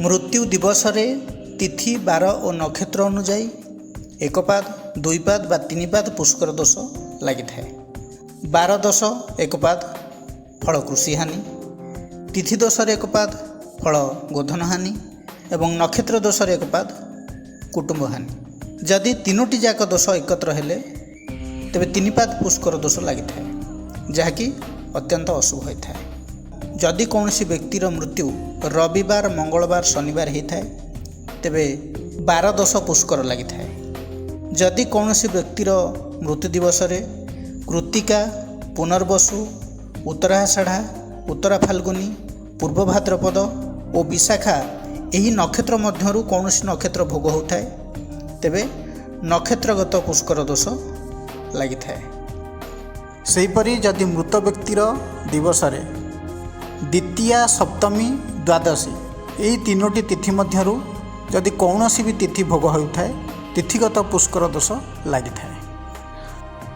मृत्यु दिवस रे तिथि बार और नक्षत्र अनुजाई एकपाद दुईपाद बा तीनिपाद पुष्कर दोष लगी था। 12 दोष एकपाद फल कृषि हानि, तिथि दोष एकपाद फल गोधन हानि एवं नक्षत्र दोष एकपाद कुटुंब हानि। जदि तीनोटी जाक दोष एकत्र हेले तेबे तीनिपाद पुष्कर दोष लगी था, जहाँकि अत्यंत अशुभ होता है। जदि कौनसी व्यक्तिर मृत्यु रविवार मंगलवार शनिवार होता है तेबे 12 दोष पुष्कर लगी था। जदि कौनसी व्यक्तिर मृत्यु दिवस रे कृत्तिका पुनर्वसु उत्तराषाढ़ा उत्तरा फाल्गुनी पूर्व भाद्रपद और विशाखा यही नक्षत्र मध्यरु कौनसी नक्षत्र भोग होता है तेबे नक्षत्रगत पुष्कर दोष लगी था। सेहीपरि जदि मृत व्यक्तिर दिवस रे द्वितीया सप्तमी द्वादशी यही तीनोटी तिथि मध्यरु जदि कौनसी भी तिथि भोग होता है तिथिगत पुष्कर दोष लगी था।